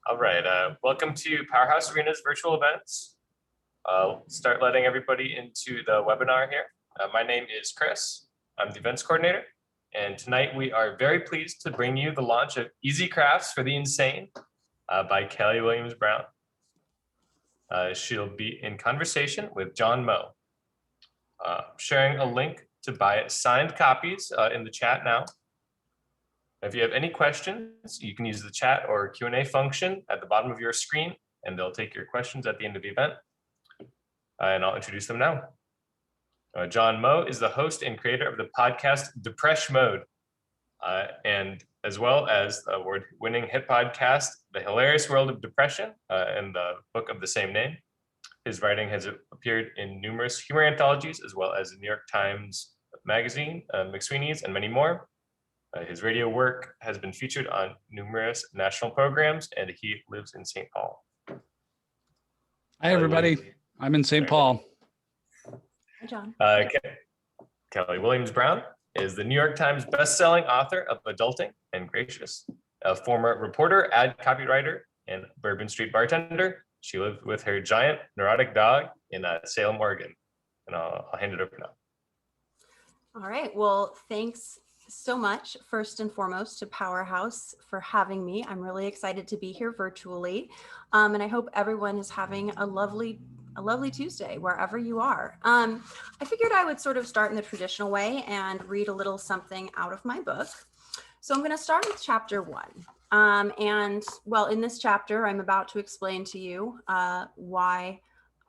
All right, welcome to Powerhouse Arena's virtual events. Start letting everybody into the webinar here. My name is Chris. I'm the events coordinator. And tonight we are very pleased to bring you the launch of Easy Crafts for the Insane by Kelly Williams-Brown. She'll be in conversation with John Moe. Sharing a link to buy signed copies in the chat now. If you have any questions, you can use the chat or Q&A function at the bottom of your screen, and they'll take your questions at the end of the event. And I'll introduce them now. John Moe is the host and creator of the podcast Depression Mode, and as well as the award-winning hit podcast, The Hilarious World of Depression, and the book of the same name. His writing has appeared in numerous humor anthologies, as well as the New York Times Magazine, McSweeney's, and many more. His radio work has been featured on numerous national programs, and he lives in St. Paul. Hi, everybody. I'm in St. Paul. Hi, John. Kelly Williams-Brown is the New York Times best-selling author of Adulting and Gracious, a former reporter, ad copywriter, and Bourbon Street bartender. She lived with her giant neurotic dog in Salem, Oregon. And I'll hand it over now. All right. Well, thanks so much, first and foremost, to Powerhouse for having me. I'm really excited to be here virtually, and I hope everyone is having a lovely Tuesday wherever you are. I figured I would sort of start in the traditional way and read a little something out of my book. So I'm going to start with chapter 1. And well, in this chapter, I'm about to explain to you why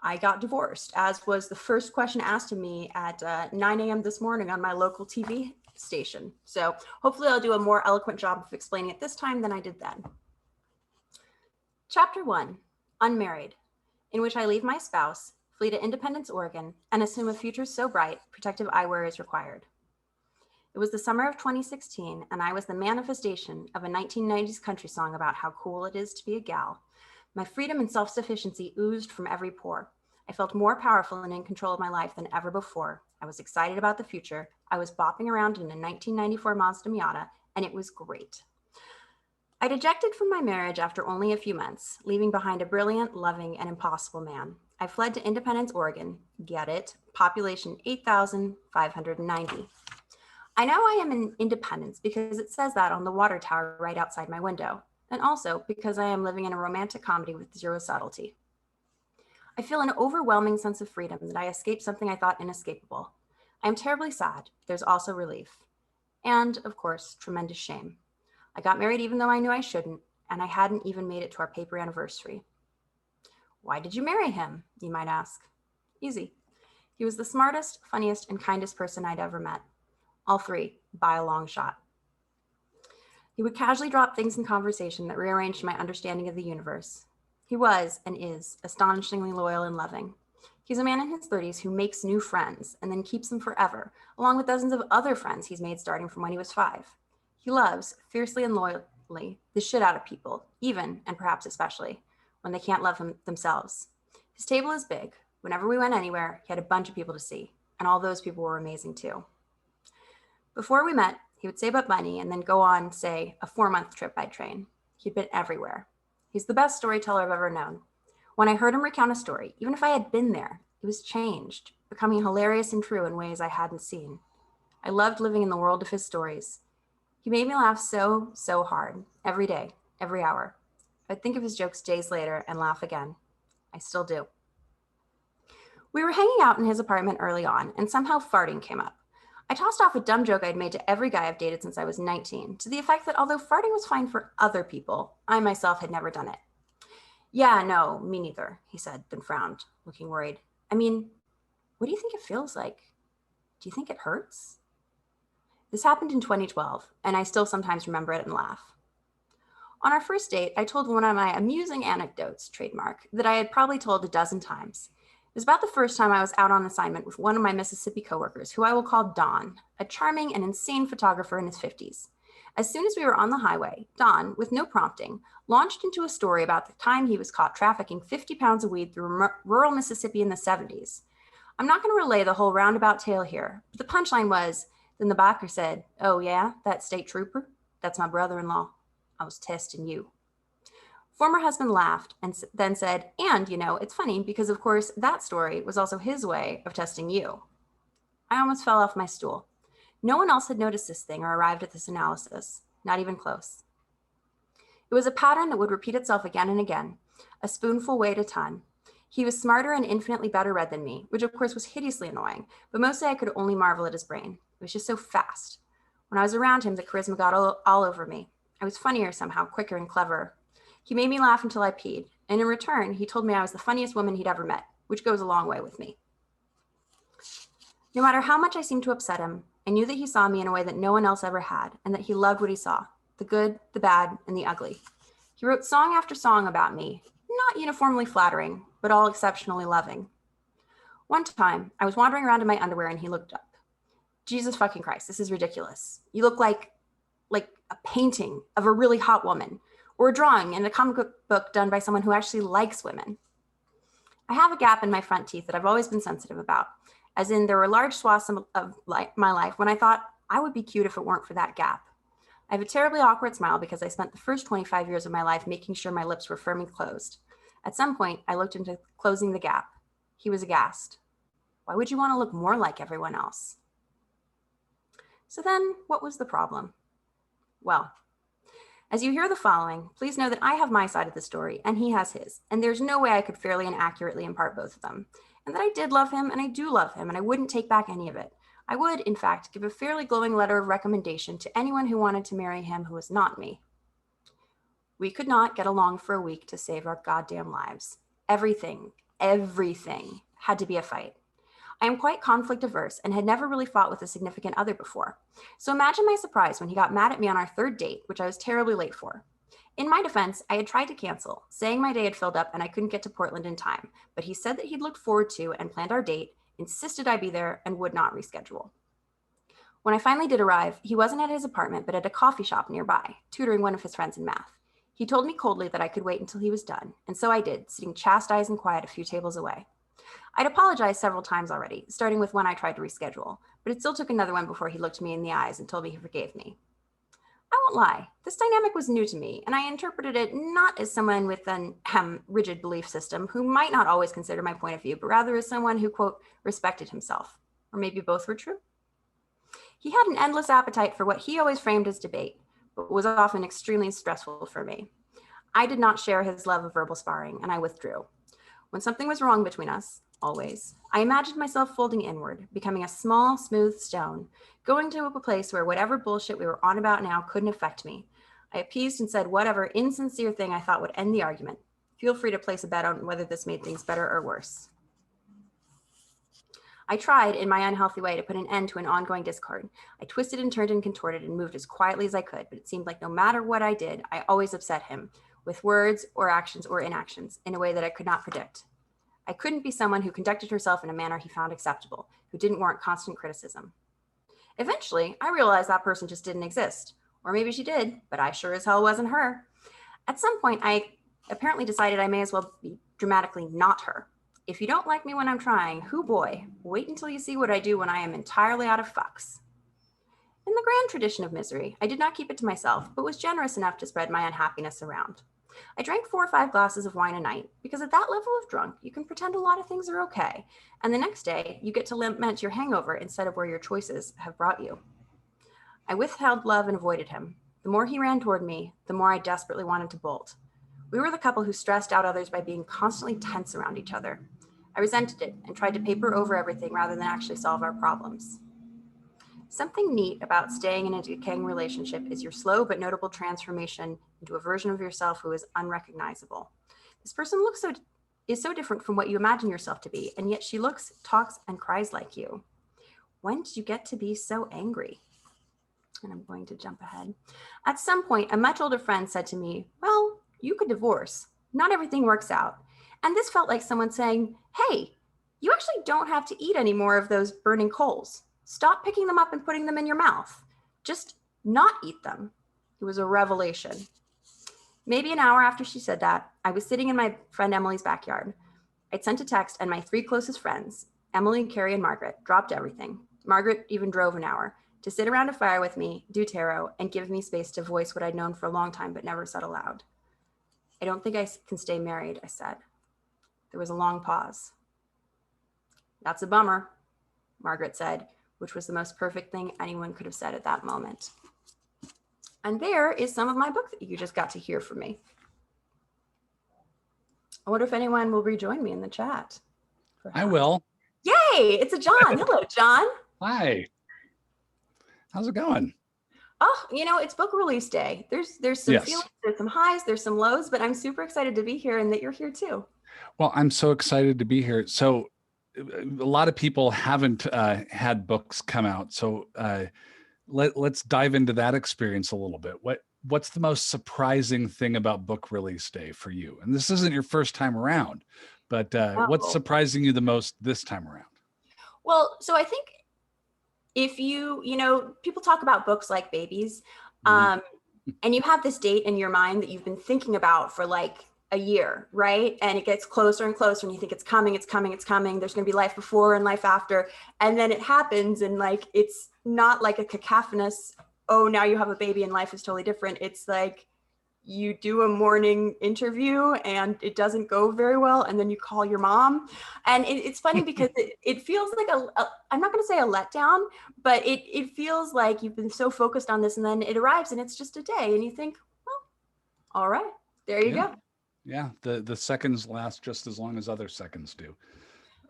I got divorced, as was the first question asked of me at 9 a.m. this morning on my local TV station. So hopefully I'll do a more eloquent job of explaining it this time than I did then. Chapter 1, Unmarried, in which I leave my spouse, flee to Independence, Oregon, and assume a future so bright, protective eyewear is required. It was the summer of 2016, and I was the manifestation of a 1990s country song about how cool it is to be a gal. My freedom and self-sufficiency oozed from every pore. I felt more powerful and in control of my life than ever before. I was excited about the future. I was bopping around in a 1994 Mazda Miata, and it was great. I'd ejected from my marriage after only a few months, leaving behind a brilliant, loving, and impossible man. I fled to Independence, Oregon. Get it? Population 8,590. I know I am in Independence because it says that on the water tower right outside my window, and also because I am living in a romantic comedy with zero subtlety. I feel an overwhelming sense of freedom that I escaped something I thought inescapable. I am terribly sad. There's also relief. And, of course, tremendous shame. I got married even though I knew I shouldn't, and I hadn't even made it to our paper anniversary. Why did you marry him, you might ask? Easy. He was the smartest, funniest, and kindest person I'd ever met. All three, by a long shot. He would casually drop things in conversation that rearranged my understanding of the universe. He was, and is, astonishingly loyal and loving. He's a man in his 30s who makes new friends and then keeps them forever, along with dozens of other friends he's made starting from when he was 5. He loves, fiercely and loyally, the shit out of people, even, and perhaps especially, when they can't love him themselves. His table is big. Whenever we went anywhere, he had a bunch of people to see, and all those people were amazing too. Before we met, he would save up money and then go on, say, a 4-month trip by train. He'd been everywhere. He's the best storyteller I've ever known. When I heard him recount a story, even if I had been there, it was changed, becoming hilarious and true in ways I hadn't seen. I loved living in the world of his stories. He made me laugh so hard, every day, every hour. I'd think of his jokes days later and laugh again. I still do. We were hanging out in his apartment early on, and somehow farting came up. I tossed off a dumb joke I'd made to every guy I've dated since I was 19, to the effect that although farting was fine for other people, I myself had never done it. Yeah, no, me neither, he said, then frowned, looking worried. I mean, what do you think it feels like? Do you think it hurts? This happened in 2012, and I still sometimes remember it and laugh. On our first date, I told one of my amusing anecdotes, trademark, that I had probably told a dozen times. It was about the first time I was out on assignment with one of my Mississippi coworkers, who I will call Don, a charming and insane photographer in his 50s. As soon as we were on the highway, Don, with no prompting, launched into a story about the time he was caught trafficking 50 pounds of weed through rural Mississippi in the 70s. I'm not going to relay the whole roundabout tale here, but the punchline was, then the biker said, "Oh yeah, that state trooper? That's my brother-in-law. I was testing you." Former husband laughed and then said, and, it's funny because, of course, that story was also his way of testing you. I almost fell off my stool. No one else had noticed this thing or arrived at this analysis, not even close. It was a pattern that would repeat itself again and again. A spoonful weighed a ton. He was smarter and infinitely better read than me, which of course was hideously annoying, but mostly I could only marvel at his brain. It was just so fast. When I was around him, the charisma got all over me. I was funnier somehow, quicker and cleverer. He made me laugh until I peed, and in return, he told me I was the funniest woman he'd ever met, which goes a long way with me. No matter how much I seemed to upset him, I knew that he saw me in a way that no one else ever had, and that he loved what he saw, the good, the bad, and the ugly. He wrote song after song about me, not uniformly flattering, but all exceptionally loving. One time, I was wandering around in my underwear and he looked up. Jesus fucking Christ, this is ridiculous. You look like a painting of a really hot woman, or a drawing in a comic book done by someone who actually likes women. I have a gap in my front teeth that I've always been sensitive about, as in there were large swaths of my life when I thought I would be cute if it weren't for that gap. I have a terribly awkward smile because I spent the first 25 years of my life making sure my lips were firmly closed. At some point, I looked into closing the gap. He was aghast. Why would you want to look more like everyone else? So then, what was the problem? Well, as you hear the following, please know that I have my side of the story and he has his, and there's no way I could fairly and accurately impart both of them. And that I did love him and I do love him and I wouldn't take back any of it. I would, in fact, give a fairly glowing letter of recommendation to anyone who wanted to marry him who was not me. We could not get along for a week to save our goddamn lives. Everything had to be a fight. I am quite conflict averse and had never really fought with a significant other before. So imagine my surprise when he got mad at me on our third date, which I was terribly late for. In my defense, I had tried to cancel, saying my day had filled up and I couldn't get to Portland in time, but he said that he'd looked forward to and planned our date, insisted I be there, and would not reschedule. When I finally did arrive, he wasn't at his apartment, but at a coffee shop nearby, tutoring one of his friends in math. He told me coldly that I could wait until he was done, and so I did, sitting chastised and quiet a few tables away. I'd apologized several times already, starting with when I tried to reschedule, but it still took another one before he looked me in the eyes and told me he forgave me. I won't lie, this dynamic was new to me, and I interpreted it not as someone with an rigid belief system who might not always consider my point of view, but rather as someone who, quote, respected himself. Or maybe both were true. He had an endless appetite for what he always framed as debate, but was often extremely stressful for me. I did not share his love of verbal sparring, and I withdrew. When something was wrong between us, always, I imagined myself folding inward, becoming a small, smooth stone, going to a place where whatever bullshit we were on about now couldn't affect me. I appeased and said whatever insincere thing I thought would end the argument. Feel free to place a bet on whether this made things better or worse. I tried, in my unhealthy way, to put an end to an ongoing discord. I twisted and turned and contorted and moved as quietly as I could, but it seemed like no matter what I did, I always upset him, with words or actions or inactions, in a way that I could not predict. I couldn't be someone who conducted herself in a manner he found acceptable, who didn't warrant constant criticism. Eventually, I realized that person just didn't exist. Or maybe she did, but I sure as hell wasn't her. At some point, I apparently decided I may as well be dramatically not her. If you don't like me when I'm trying, hoo boy, wait until you see what I do when I am entirely out of fucks. In the grand tradition of misery, I did not keep it to myself, but was generous enough to spread my unhappiness around. I drank 4 or 5 glasses of wine a night, because at that level of drunk, you can pretend a lot of things are okay, and the next day, you get to lament your hangover instead of where your choices have brought you. I withheld love and avoided him. The more he ran toward me, the more I desperately wanted to bolt. We were the couple who stressed out others by being constantly tense around each other. I resented it and tried to paper over everything rather than actually solve our problems. Something neat about staying in a decaying relationship is your slow but notable transformation into a version of yourself who is unrecognizable. This person is so different from what you imagine yourself to be, and yet she looks, talks, and cries like you. When did you get to be so angry? And I'm going to jump ahead. At some point, a much older friend said to me, well, you could divorce. Not everything works out. And this felt like someone saying, hey, you actually don't have to eat any more of those burning coals. Stop picking them up and putting them in your mouth. Just not eat them. It was a revelation. Maybe an hour after she said that, I was sitting in my friend Emily's backyard. I'd sent a text and my 3 closest friends, Emily, Carrie, and Margaret, dropped everything. Margaret even drove an hour to sit around a fire with me, do tarot, and give me space to voice what I'd known for a long time but never said aloud. I don't think I can stay married, I said. There was a long pause. That's a bummer, Margaret said, which was the most perfect thing anyone could have said at that moment. And there is some of my book that you just got to hear from me. I wonder if anyone will rejoin me in the chat. I will. Yay, it's a John. Hello, John. Hi. How's it going? Oh, it's book release day. There's some feelings, there's some highs, there's some lows, but I'm super excited to be here and that you're here too. Well, I'm so excited to be here. So a lot of people haven't had books come out. So let's dive into that experience a little bit. What's the most surprising thing about book release day for you? And this isn't your first time around, but what's surprising you the most this time around? Well, so I think if people talk about books like babies, and you have this date in your mind that you've been thinking about for like a year, right? And it gets closer and closer and you think it's coming. There's going to be life before and life after. And then it happens and like, it's not like a cacophonous, oh, now you have a baby and life is totally different. It's like you do a morning interview and it doesn't go very well. And then you call your mom. And it's funny because it feels like I'm not going to say a letdown, but it feels like you've been so focused on this and then it arrives and it's just a day and you think, well, all right, there you go. Yeah, the seconds last just as long as other seconds do.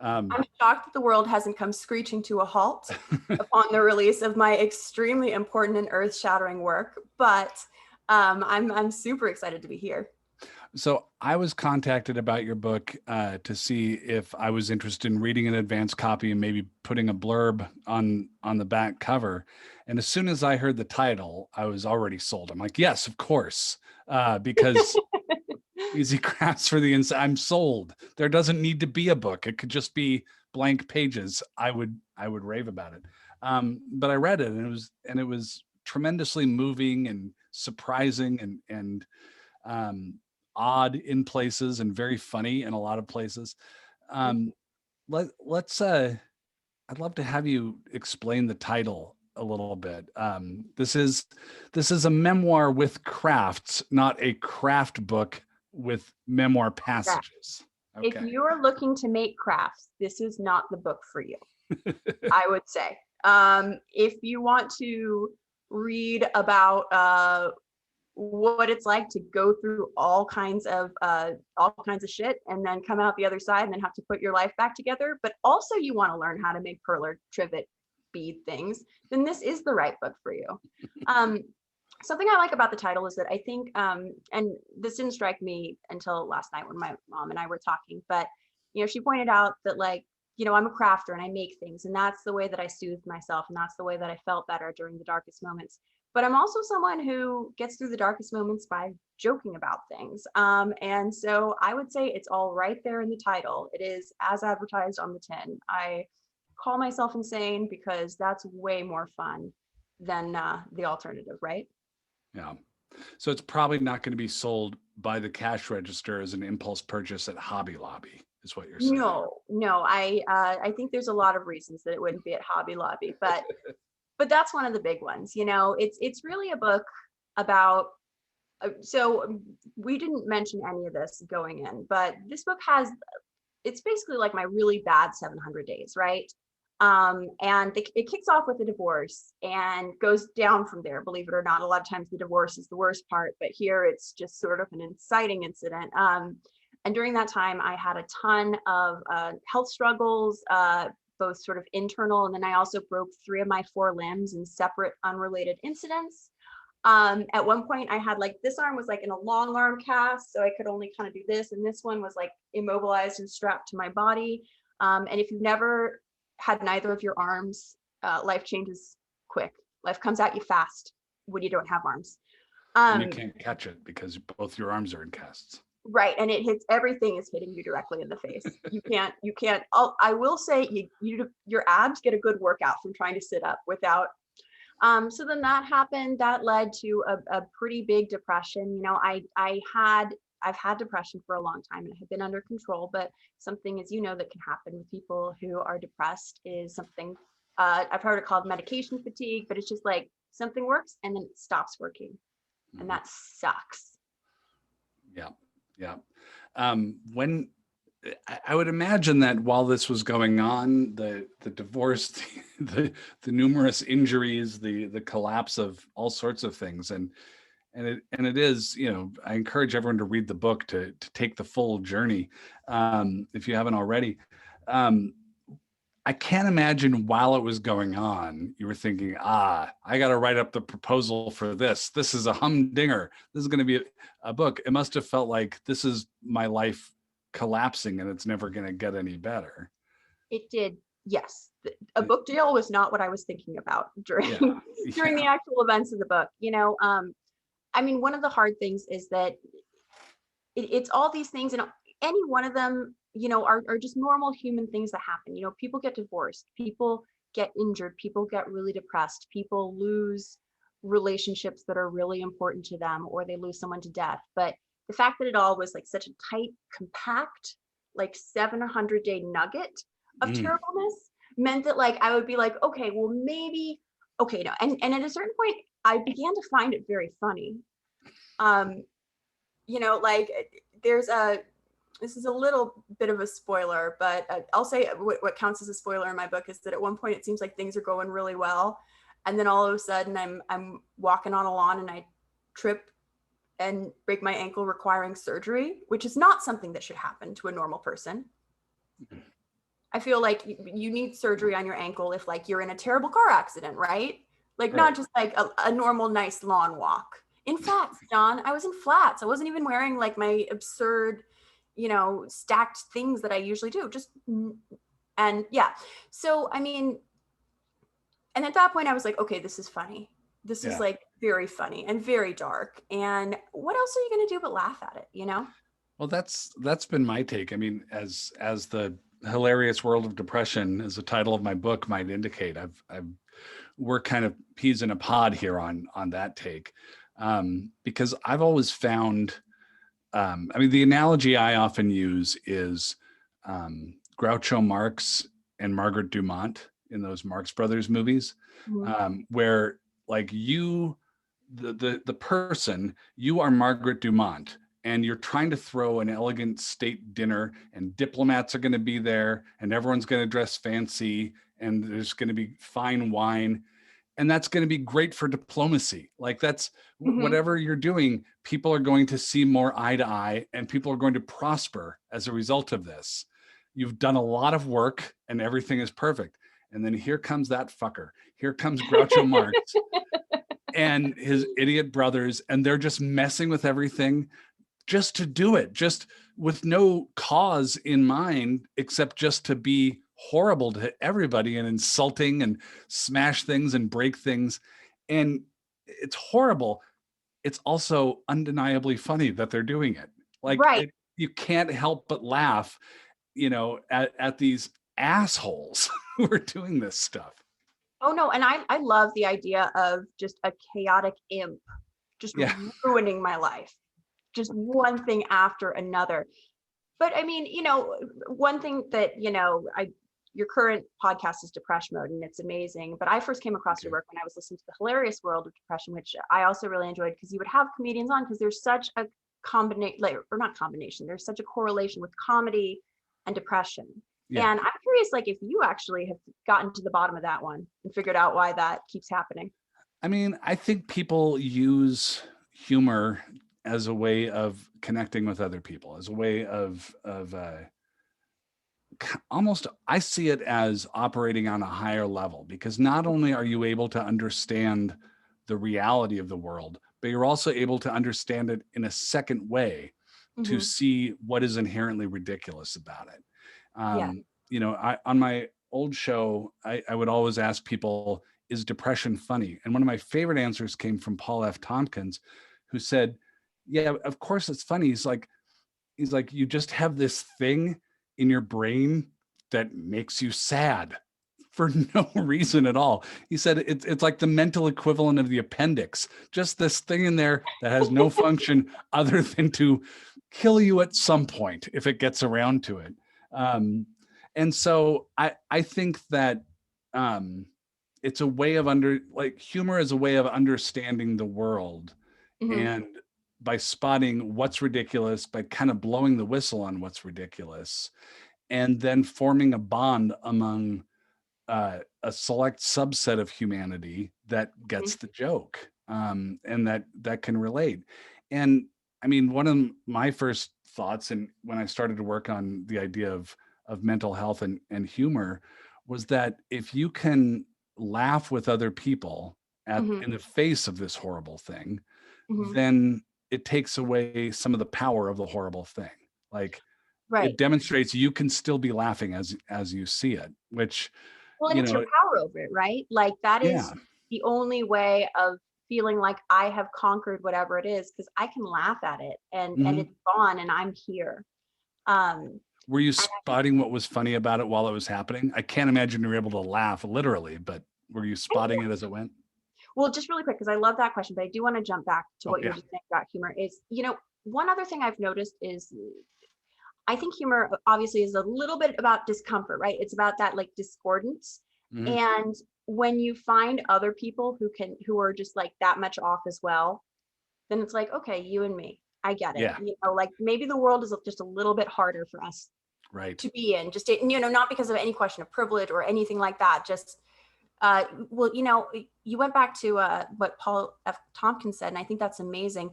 I'm shocked that the world hasn't come screeching to a halt upon the release of my extremely important and earth-shattering work, but I'm super excited to be here. So I was contacted about your book to see if I was interested in reading an advanced copy and maybe putting a blurb on the back cover. And as soon as I heard the title, I was already sold. I'm like, yes, of course, because Easy Crafts for the Inside. I'm sold. There doesn't need to be a book. It could just be blank pages. I would rave about it. But I read it and it was tremendously moving and surprising and odd in places and very funny in a lot of places. Let's I'd love to have you explain the title a little bit. This is a memoir with crafts, not a craft book with memoir passages. Okay. If you are looking to make crafts, this is not the book for you. I would say. If you want to read about what it's like to go through all kinds of shit and then come out the other side and then have to put your life back together, but also you want to learn how to make perler trivet bead things, then this is the right book for you. Something I like about the title is that I think, and this didn't strike me until last night when my mom and I were talking, but she pointed out that I'm a crafter and I make things, and that's the way that I soothed myself, and that's the way that I felt better during the darkest moments. But I'm also someone who gets through the darkest moments by joking about things. And so I would say it's all right there in the title. It is as advertised on the tin. I call myself insane because that's way more fun than the alternative, right? Yeah. So it's probably not going to be sold by the cash register as an impulse purchase at Hobby Lobby, is what you're saying. No. I think there's a lot of reasons that it wouldn't be at Hobby Lobby, but that's one of the big ones. It's really a book about. So we didn't mention any of this going in, but this book it's basically like my really bad 700 days, right? And it kicks off with a divorce and goes down from there. Believe it or not, a lot of times the divorce is the worst part, but here it's just sort of an inciting incident. And during that time, I had a ton of health struggles, both sort of internal, and then I also broke 3 of my 4 limbs in separate, unrelated incidents. At one point, I had this arm was in a long arm cast, so I could only kind of do this, and this one was immobilized and strapped to my body. And if you've never had neither of your arms, life changes quick. Life comes at you fast when you don't have arms. And you can't catch it because both your arms are in casts. Right, and it hits, everything is hitting you directly in the face. You can't. I will say your abs get a good workout from trying to sit up without. So then that happened. That led to a pretty big depression. I've had depression for a long time and I have been under control, but something, as that can happen with people who are depressed is something, I've heard it called medication fatigue, but it's just something works and then it stops working. And that sucks. Yeah. Yeah. When I would imagine that while this was going on, the divorce, the numerous injuries, the collapse of all sorts of things, and it is, you know, I encourage everyone to read the book to take the full journey, if you haven't already. Um, I can't imagine while it was going on, you were thinking, I got to write up the proposal for this. This is a humdinger. This is going to be a book. It must have felt like this is my life collapsing and it's never going to get any better. It did. Yes. A book deal was not what I was thinking about during the actual events of the book. You know, I mean, one of the hard things is that it's all these things, and any one of them, you know, are just normal human things that happen. You know, people get divorced, people get injured, people get really depressed, people lose relationships that are really important to them, or they lose someone to death. But the fact that it all was like such a tight, compact, like 700-day nugget of terribleness meant that like I would be like, okay, well maybe, okay, no. And at a certain point, I began to find it very funny. You know, like this is a little bit of a spoiler, but I'll say what counts as a spoiler in my book is that at one point it seems like things are going really well, and then all of a sudden I'm walking on a lawn and I trip and break my ankle, requiring surgery, which is not something that should happen to a normal person. I feel like you need surgery on your ankle if like you're in a terrible car accident, right? Like not just like a normal nice lawn walk. In flats, John. I was in flats. I wasn't even wearing like my absurd, you know, stacked things that I usually do. And yeah. So, I mean, and at that point I was like, okay, this is funny. This is like very funny and very dark. And what else are you going to do but laugh at it, you know? Well, that's been my take. I mean, as the hilarious world of depression, as the title of my book might indicate, we're kind of peas in a pod here on that take. Because I've always found, I mean, the analogy I often use is Groucho Marx and Margaret Dumont in those Marx Brothers movies, where like the person, you are Margaret Dumont, and you're trying to throw an elegant state dinner, and diplomats are going to be there, and everyone's going to dress fancy, and there's going to be fine wine. And that's going to be great for diplomacy. Like that's whatever you're doing, people are going to see more eye to eye, and people are going to prosper as a result of this. You've done a lot of work and everything is perfect. And then here comes that fucker. Here comes Groucho Marx and his idiot brothers, and they're just messing with everything just to do it, just with no cause in mind, except just to be horrible to everybody and insulting and smash things and break things. And it's horrible. It's also undeniably funny that they're doing it. Like you can't help but laugh, you know, at these assholes who are doing this stuff. Oh no, and I love the idea of just a chaotic imp just ruining my life. Just one thing after another. But I mean, you know, one thing that, you know, your current podcast is Depression Mode, and it's amazing. But I first came across your work when I was listening to The Hilarious World of Depression, which I also really enjoyed because you would have comedians on because there's such a there's such a correlation with comedy and depression. Yeah. And I'm curious, like, if you actually have gotten to the bottom of that one and figured out why that keeps happening. I mean, I think people use humor as a way of connecting with other people, as a way of almost, I see it as operating on a higher level, because not only are you able to understand the reality of the world, but you're also able to understand it in a second way to see what is inherently ridiculous about it. You know, on my old show, I would always ask people, is depression funny? And one of my favorite answers came from Paul F. Tompkins, who said, yeah, of course it's funny. He's like, you just have this thing in your brain that makes you sad for no reason at all. He said it's like the mental equivalent of the appendix, just this thing in there that has no function other than to kill you at some point if it gets around to it. And so I think that it's a way of humor is a way of understanding the world. And by spotting what's ridiculous, by kind of blowing the whistle on what's ridiculous, and then forming a bond among a select subset of humanity that gets the joke, and that can relate. And I mean, one of my first thoughts, and when I started to work on the idea of mental health and humor, was that if you can laugh with other people Mhm. in the face of this horrible thing, Mhm. then it takes away some of the power of the horrible thing. Like, it Right. demonstrates you can still be laughing as you see it, which, Well, and you it's your know, power over it, right? Like that yeah. is the only way of feeling like I have conquered whatever it is, because I can laugh at it and Mhm. it's gone and I'm here. Um, Were you and spotting what was funny about it while it was happening? I can't imagine you were able to laugh literally, but were you I, spotting it as it went? well, just really quick, because I love that question, but I do want to jump back to Oh, what you were yeah. just saying about humor. Is, one other thing I've noticed is I think humor obviously is a little bit about discomfort, right? It's about that like discordance. Mhm. And when you find other people who are just like that much off as well, then it's like, okay, you and me, I get it. Yeah, Like maybe the world is just a little bit harder for us right. to be in, just, not because of any question of privilege or anything like that. Just, well, you went back to what Paul F. Tompkins said, and I think that's amazing.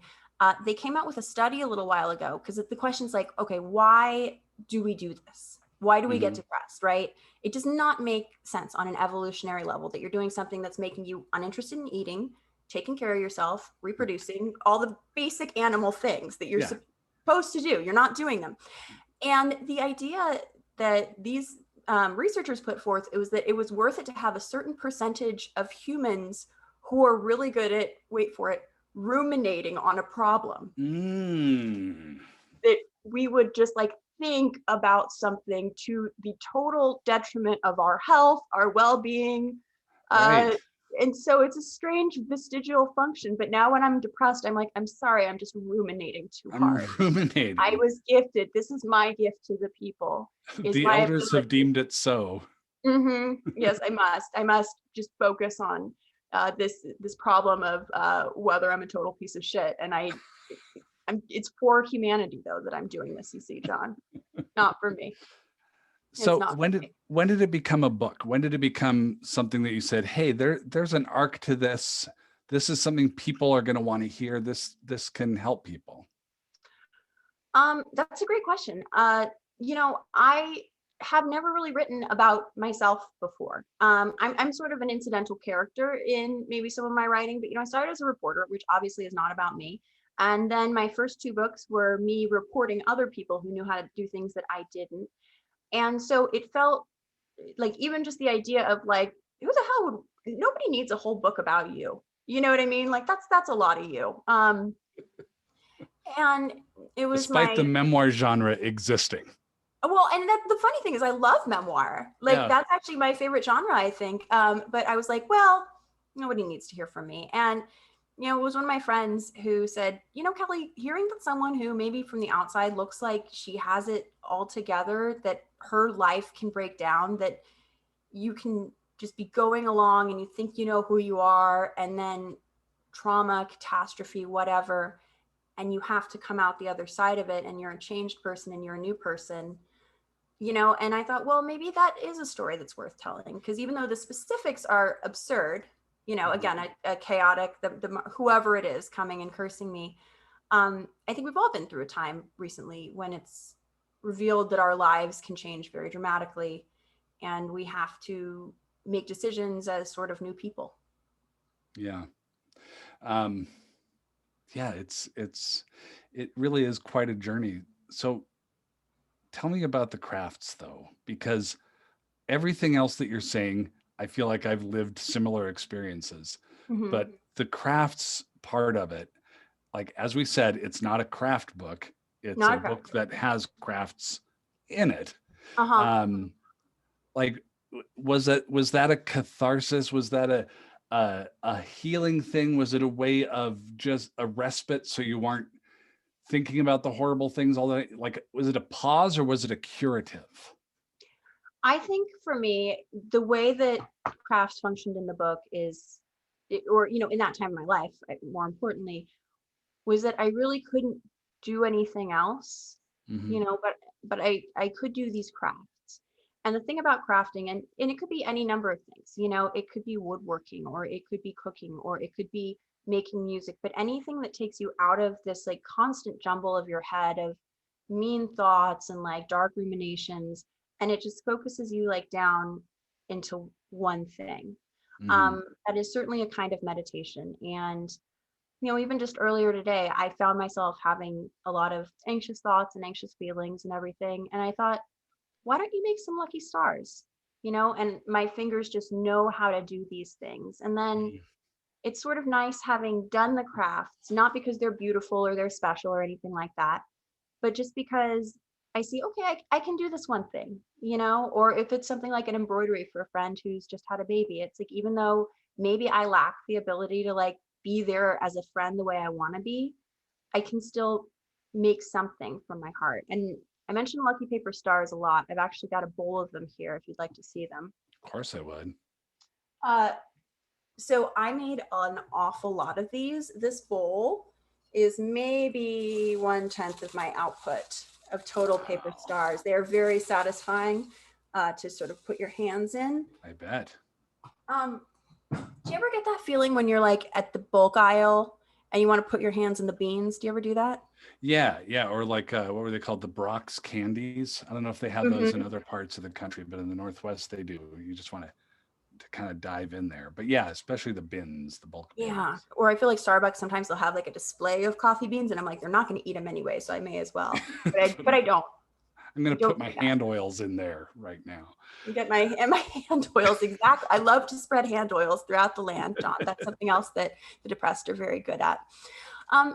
They came out with a study a little while ago because the question's like, okay, why do we do this? Why do we get Mhm. depressed, right? It does not make sense on an evolutionary level that you're doing something that's making you uninterested in eating, taking care of yourself, reproducing, all the basic animal things that you're Yeah. supposed to do. You're not doing them. And the idea that these researchers put forth, it was that it was worth it to have a certain percentage of humans who are really good at, wait for it, ruminating on a problem. Mm. That we would just like think about something to the total detriment of our health, our well-being. Right. Uh, and so it's a strange vestigial function. But now when I'm depressed, I'm like, I'm sorry, I'm just ruminating too I'm hard. I ruminating. was gifted. This is my gift to the people, is The my elders have ability. deemed it so. Yes, I must. I must just focus on this problem of whether I'm a total piece of shit. And it's for humanity though that I'm doing this. You see, John, not for me. It's So not for me. when did it become a book? When did it become something that you said, "Hey, there's an arc to this. This is something people are going to want to hear. This can help people." That's a great question. I have never really written about myself before. I'm sort of an incidental character in maybe some of my writing, but I started as a reporter, which obviously is not about me. And then my first two books were me reporting other people who knew how to do things that I didn't. And so it felt like even just the idea of like, who the hell would, nobody needs a whole book about you. You know what I mean? Like that's a lot of you. And it was Despite the my, memoir genre existing. well, and the funny thing is I love memoir. Like Yeah. that's actually my favorite genre, I think. But I was like, well, nobody needs to hear from me. And it was one of my friends who said, Kelly, hearing that someone who maybe from the outside looks like she has it all together, that her life can break down, that you can just be going along and you think you know who you are, and then trauma, catastrophe, whatever, and you have to come out the other side of it and you're a changed person and you're a new person. And I thought, well, maybe that is a story that's worth telling, because even though the specifics are absurd, again, a chaotic, whoever it is coming and cursing me, I think we've all been through a time recently when it's revealed that our lives can change very dramatically and we have to make decisions as sort of new people. Yeah. Um, yeah, it really is quite a journey. So tell me about the crafts though, because everything else that you're saying, I feel like I've lived similar experiences. Mm-hmm. But the crafts part of it, like as we said, it's not a craft book. It's Not a a craft. book that has crafts in it. Uh-huh. Um, like was that a catharsis? Was that a healing thing? Was it a way of just a respite so you weren't thinking about the horrible things all the like, was it a pause or was it a curative? I think for me, the way that crafts functioned in the book is, or in that time of my life, more importantly, was that I really couldn't do anything else, Mhm. but I could do these crafts. And the thing about crafting, and it could be any number of things, it could be woodworking, or it could be cooking, or it could be making music, but anything that takes you out of this like constant jumble of your head of mean thoughts and like dark ruminations, and it just focuses you like down into one thing. Mhm. That is certainly a kind of meditation. And even just earlier today, I found myself having a lot of anxious thoughts and anxious feelings and everything. And I thought, why don't you make some lucky stars? And my fingers just know how to do these things. And then Mhm. it's sort of nice having done the crafts, not because they're beautiful or they're special or anything like that, but just because I see, okay, I can do this one thing, or if it's something like an embroidery for a friend who's just had a baby, it's like, even though maybe I lack the ability to like be there as a friend the way I want to be, I can still make something from my heart. And I mentioned lucky paper stars a lot. I've actually got a bowl of them here if you'd like to see them. Of course I would. Uh, so I made an awful lot of these. This bowl is maybe 1/10 of my output of total paper Wow. stars. They are very satisfying to sort of put your hands in. I bet. Um, do you ever get that feeling when you're like at the bulk aisle and you want to put your hands in the beans? Do you ever do that? Yeah, yeah. Or like what were they called? The Brock's candies. I don't know if they have those in Mm-hmm. other parts of the country, but in the Northwest they do. You just want to kind of dive in there. But yeah, especially the bins, the bulk Yeah. bins. Or I feel like Starbucks sometimes they'll have like a display of coffee beans, and I'm like, they're not going to eat them anyway, so I may as well. But I don't. I'm I gonna put don't my do that. hand oils in there right now. Get my hand oils. Exactly. I love to spread hand oils throughout the land, John. That's something else that the depressed are very good at.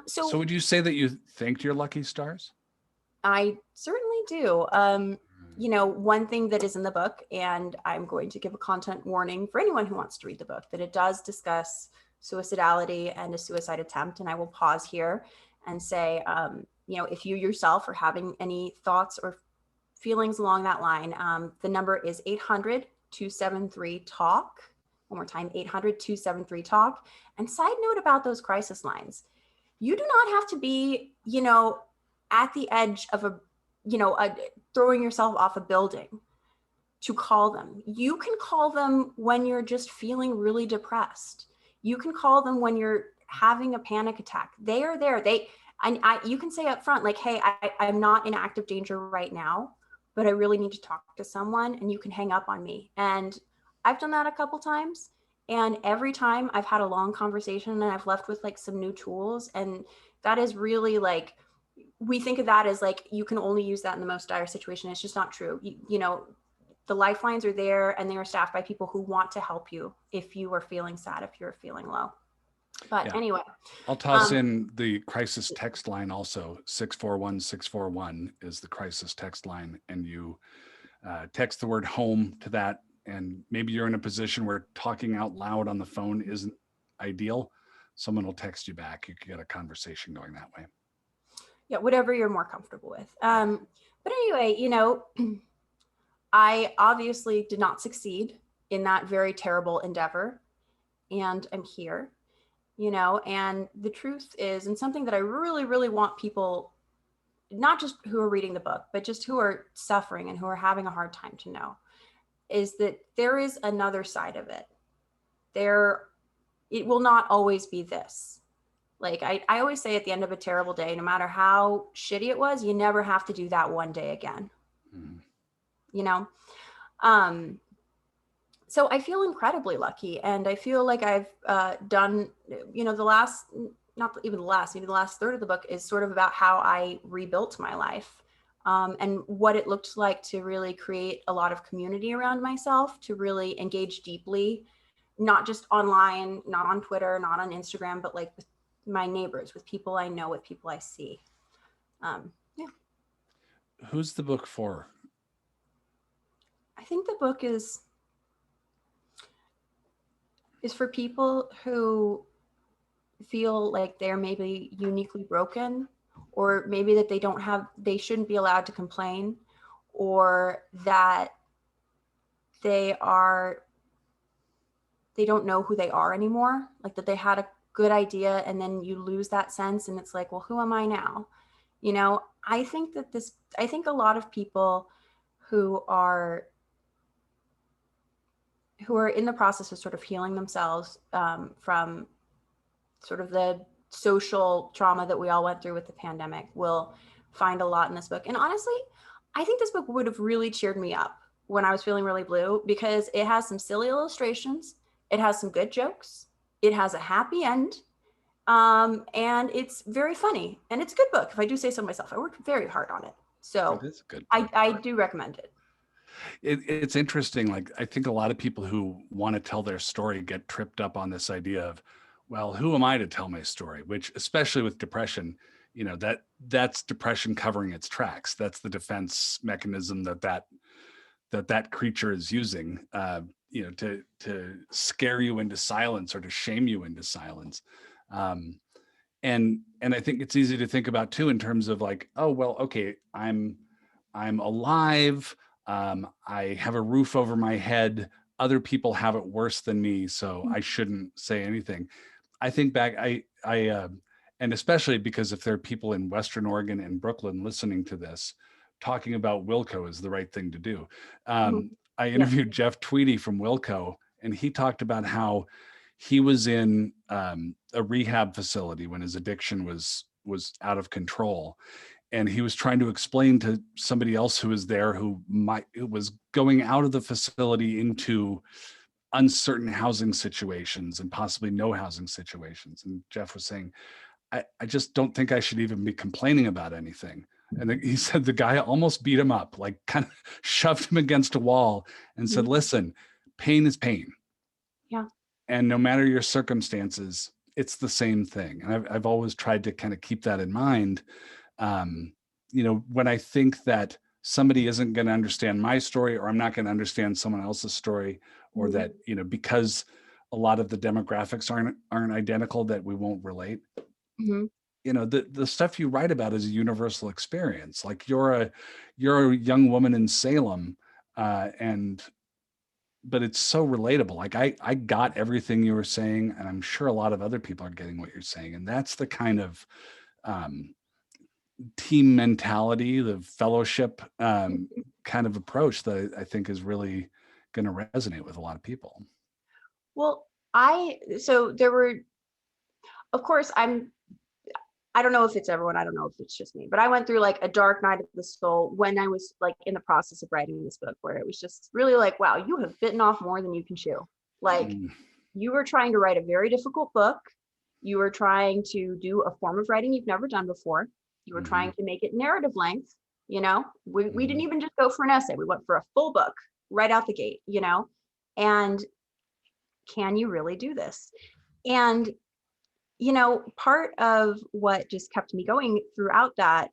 So So would you say that you thanked your lucky stars? I certainly do. Mm. One thing that is in the book, and I'm going to give a content warning for anyone who wants to read the book, that it does discuss suicidality and a suicide attempt. And I will pause here and say, if you yourself are having any thoughts or feelings along that line, the number is 800-273-TALK. One more time, 800-273-TALK. And side note about those crisis lines, you do not have to be, at the edge of throwing yourself off a building to call them. You can call them when you're just feeling really depressed. You can call them when you're having a panic attack. They are there. You can say up front, like, hey, I'm not in active danger right now, but I really need to talk to someone, and you can hang up on me. And I've done that a couple times. And every time I've had a long conversation and I've left with like some new tools. And that is really like, we think of that as like, you can only use that in the most dire situation. It's just not true. The lifelines are there, and they are staffed by people who want to help you if you are feeling sad, if you're feeling low. But Yeah. anyway, I'll toss in the crisis text line also. 641-641 is the crisis text line, and you text the word home to that. And maybe you're in a position where talking out loud on the phone isn't ideal. Someone will text you back. You can get a conversation going that way. yeah, whatever you're more comfortable with. But anyway, I obviously did not succeed in that very terrible endeavor, and I'm here, and the truth is, and something that I really, really want people, not just who are reading the book, but just who are suffering and who are having a hard time to know, is that there is another side of it. It will not always be this. Like I always say at the end of a terrible day, no matter how shitty it was, you never have to do that one day again. Mhm. You know? So I feel incredibly lucky, and I feel like I've done, the last, not even the last, maybe the last third of the book is sort of about how I rebuilt my life, and what it looked like to really create a lot of community around myself, to really engage deeply, not just online, not on Twitter, not on Instagram, but like with my neighbors, with people I know, with people I see. Yeah, Who's the book for? I think the book is for people who feel like they're maybe uniquely broken, or maybe that they shouldn't be allowed to complain, or that they don't know who they are anymore, like that they had a good idea, and then you lose that sense, and it's like, well, who am I now? You know, I think a lot of people who are in the process of sort of healing themselves from sort of the social trauma that we all went through with the pandemic will find a lot in this book. And honestly, I think this book would have really cheered me up when I was feeling really blue, because it has some silly illustrations, it has some good jokes, it has a happy end, and it's very funny, and it's a good book. If I do say so myself, I worked very hard on it. So It is a good book. I do recommend it. It's interesting. Like, I think a lot of people who want to tell their story get tripped up on this idea of, well, who am I to tell my story? Which, especially with depression, you know, that's depression covering its tracks. That's the defense mechanism that creature is using, you know, to scare you into silence or to shame you into silence. And I think it's easy to think about too, in terms of like, oh, well, okay, I'm alive. I have a roof over my head. Other people have it worse than me, so I shouldn't say anything. I think back, and especially because if there are people in Western Oregon and Brooklyn listening to this, talking about Wilco is the right thing to do. I interviewed Jeff Tweedy from Wilco, and he talked about how he was in a rehab facility when his addiction was out of control, and he was trying to explain to somebody else who was there who was going out of the facility into uncertain housing situations and possibly no housing situations. And Jeff was saying, I just don't think I should even be complaining about anything. And he said the guy almost beat him up, like kind of shoved him against a wall and said, listen, pain is pain. Yeah. And no matter your circumstances, it's the same thing. And I've always tried to kind of keep that in mind. You know, when I think that somebody isn't going to understand my story, or I'm not going to understand someone else's story, or that, you know, because a lot of the demographics aren't identical, that we won't relate. You know, the stuff you write about is a universal experience. Like, you're a young woman in Salem, but it's so relatable. Like, I got everything you were saying, and I'm sure a lot of other people are getting what you're saying. And that's the kind of team mentality, the fellowship kind of approach that I think is really going to resonate with a lot of people. Well, so there were, of course, I don't know if it's everyone, I don't know if it's just me, but I went through like a dark night of the soul when I was like in the process of writing this book, where it was just really like, wow, you have bitten off more than you can chew. Like, you were trying to write a very difficult book. You were trying to do a form of writing you've never done before. You were trying to make it narrative length. You know, we didn't even just go for an essay. We went for a full book right out the gate, you know, and can you really do this? And, you know, part of what just kept me going throughout that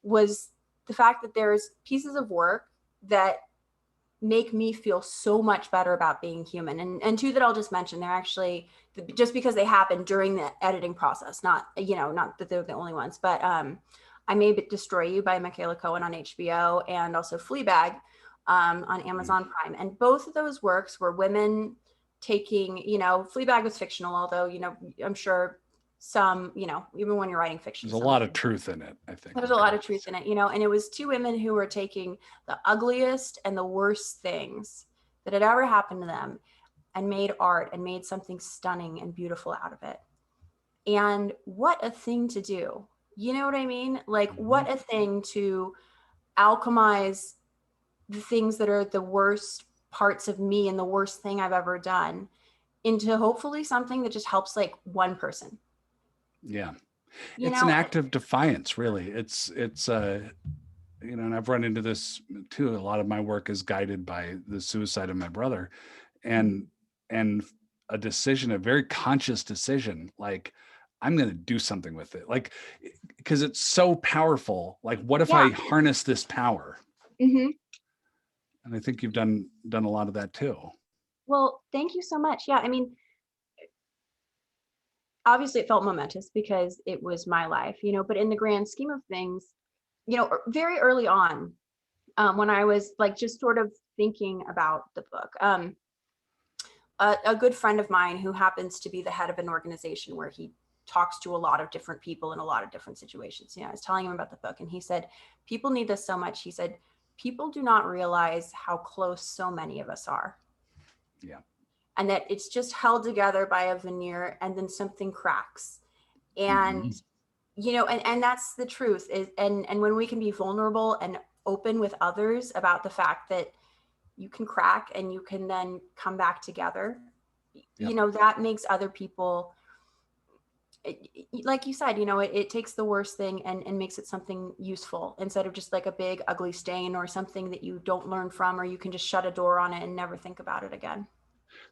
was the fact that there's pieces of work that make me feel so much better about being human. And two that I'll just mention, they're actually, just because they happened during the editing process, not that they're the only ones, but I May Destroy You by Michaela Cohen on HBO, and also Fleabag on Amazon Prime. And both of those works were women taking, you know, Fleabag was fictional, although, you know, I'm sure some, you know, even when you're writing fiction, there's a lot of truth in it, I think. There's a lot of truth in it, you know, and it was two women who were taking the ugliest and the worst things that had ever happened to them and made art and made something stunning and beautiful out of it. And what a thing to do. You know what I mean? Like, what a thing to alchemize the things that are the worst parts of me and the worst thing I've ever done into hopefully something that just helps like one person. Yeah. It's an act of defiance, really. It's you know, and I've run into this too. A lot of my work is guided by the suicide of my brother, and a decision, a very conscious decision, like, I'm going to do something with it, like, because it's so powerful. Like, what if I harness this power? And I think you've done a lot of that too. Well, thank you so much. Yeah, I mean, obviously it felt momentous because it was my life, you know, but in the grand scheme of things, you know, very early on, when I was like just sort of thinking about the book, a good friend of mine who happens to be the head of an organization where he talks to a lot of different people in a lot of different situations. You know, I was telling him about the book and he said, people need this so much. He said, people do not realize how close so many of us are. Yeah. And that it's just held together by a veneer and then something cracks. And, you know, and that's the truth is, and when we can be vulnerable and open with others about the fact that you can crack and you can then come back together, you know, that makes other people, like you said, you know, it takes the worst thing and makes it something useful instead of just like a big ugly stain or something that you don't learn from, or you can just shut a door on it and never think about it again.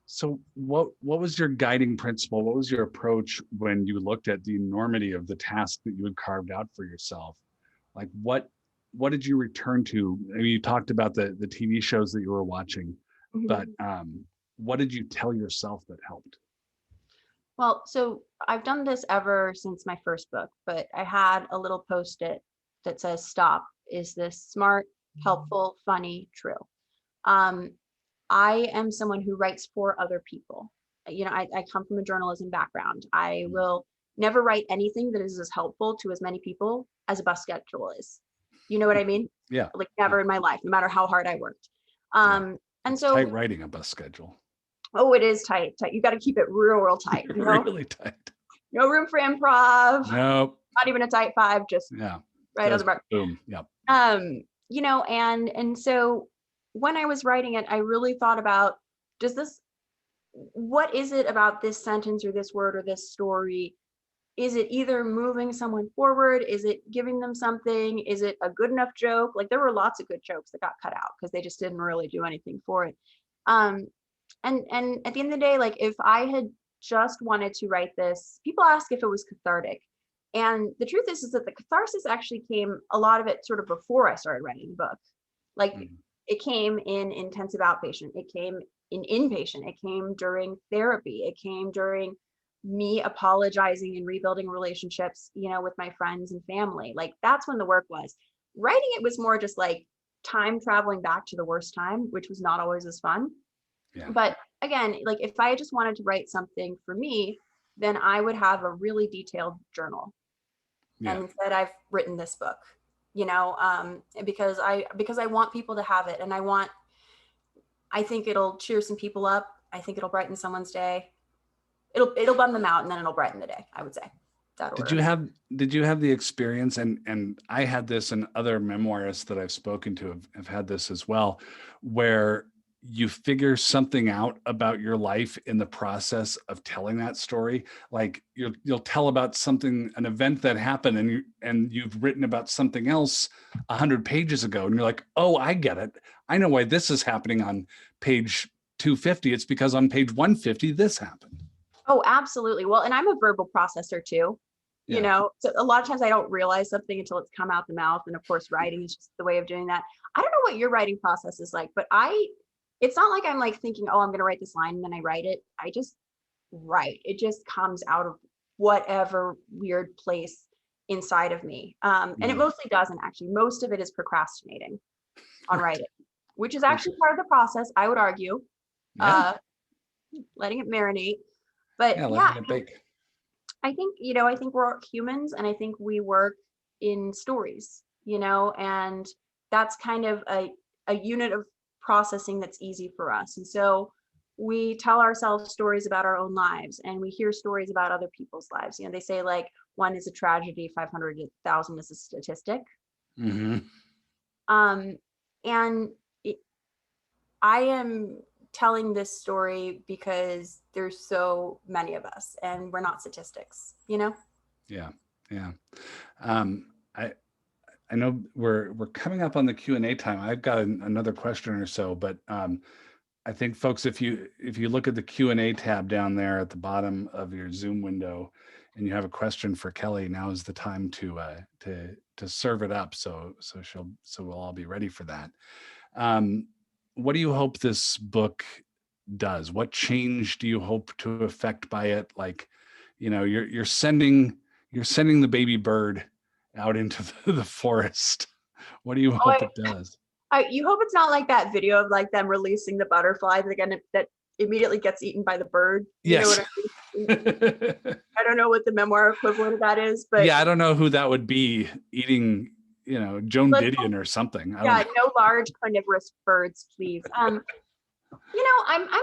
So what was your guiding principle? What was your approach when you looked at the enormity of the task that you had carved out for yourself? Like what did you return to? I mean, you talked about the TV shows that you were watching, but what did you tell yourself that helped? Well, so I've done this ever since my first book, but I had a little post-it that says, stop. Is this smart, helpful, funny, true? I am someone who writes for other people. You know, I come from a journalism background. I will never write anything that is as helpful to as many people as a bus schedule is. You know what I mean? Yeah. Like never in my life, no matter how hard I worked. And it's so tight writing a bus schedule. Oh, it is tight. You got to keep it real tight. You know? Really tight. No room for improv. Nope. Not even a tight five. Just right on the mark. Boom. Yep. You know, and so when I was writing it, I really thought about, what is it about this sentence or this word or this story? Is it either moving someone forward? Is it giving them something? Is it a good enough joke? Like there were lots of good jokes that got cut out because they just didn't really do anything for it. And at the end of the day, like if I had just wanted to write this, people ask if it was cathartic. And the truth is that the catharsis actually came, a lot of it sort of before I started writing the book. Like it came in intensive outpatient, it came in inpatient, it came during therapy, it came during me apologizing and rebuilding relationships, you know, with my friends and family. Like that's when the work was. Writing it was more just like time traveling back to the worst time, which was not always as fun. Yeah. But again, like if I just wanted to write something for me, then I would have a really detailed journal. Yeah. And instead I've written this book, you know, because I want people to have it, and I think it'll cheer some people up. I think it'll brighten someone's day. It'll bum them out, and then it'll brighten the day, I would say. Did you have the experience, and I had this, and other memoirists that I've spoken to have had this as well, where you figure something out about your life in the process of telling that story? Like you'll tell about something, an event that happened, and you've written about something else 100 pages ago, and you're like, oh, I get it. I know why this is happening on page 250. It's because on page 150 this happened. Oh, absolutely. Well, and I'm a verbal processor too. You know, so a lot of times I don't realize something until it's come out the mouth, and of course writing is just the way of doing that. I don't know what your writing process is like, but it's not like I'm like thinking, oh, I'm going to write this line and then I write it. I just write. It just comes out of whatever weird place inside of me. And it mostly doesn't actually. Most of it is procrastinating on writing, which is actually part of the process, I would argue. Letting it marinate. But letting it bake. I think, you know, I think we're humans, and I think we work in stories, you know, and that's kind of a unit of processing that's easy for us. And so we tell ourselves stories about our own lives, and we hear stories about other people's lives. You know, they say like 1 is a tragedy, 500,000 is a statistic. And I am telling this story because there's so many of us, and we're not statistics, you know? Yeah. I know we're coming up on the Q&A time. I've got another question or so, but I think folks, if you look at the Q&A tab down there at the bottom of your Zoom window, and you have a question for Kelly, now is the time to serve it up. So we'll all be ready for that. What do you hope this book does? What change do you hope to affect by it? Like, you know, you're sending the baby bird out into the forest. What do you hope it does? You hope it's not like that video of like them releasing the butterfly that immediately gets eaten by the bird. You know Yes. what I mean? I don't know what the memoir equivalent of that is, but yeah, I don't know who that would be eating, Joan Like, Didion or something. I yeah, don't know. no large carnivorous birds, please. I'm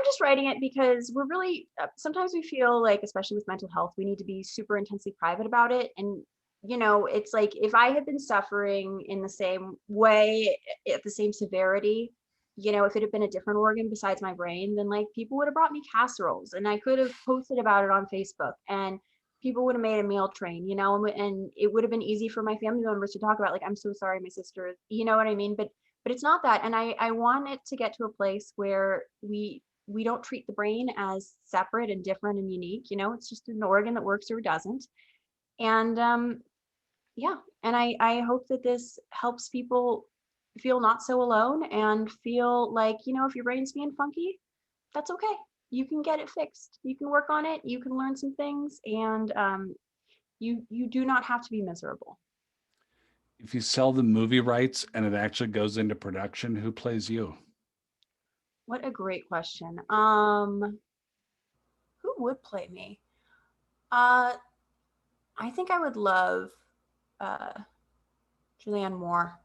just writing it because we're really sometimes we feel like, especially with mental health, we need to be super intensely private about it. And it's like if I had been suffering in the same way, at the same severity, if it had been a different organ besides my brain, then like people would have brought me casseroles and I could have posted about it on Facebook and people would have made a meal train, and it would have been easy for my family members to talk about, like, I'm so sorry, my sister, you know what I mean? But it's not that. And I want it to get to a place where we don't treat the brain as separate and different and unique. It's just an organ that works or doesn't. And yeah, and I hope that this helps people feel not so alone and feel like, if your brain's being funky, that's okay. You can get it fixed. You can work on it. You can learn some things, and you do not have to be miserable. If you sell the movie rights and it actually goes into production, who plays you? What a great question. Who would play me? I think I would love uh, Julianne Moore.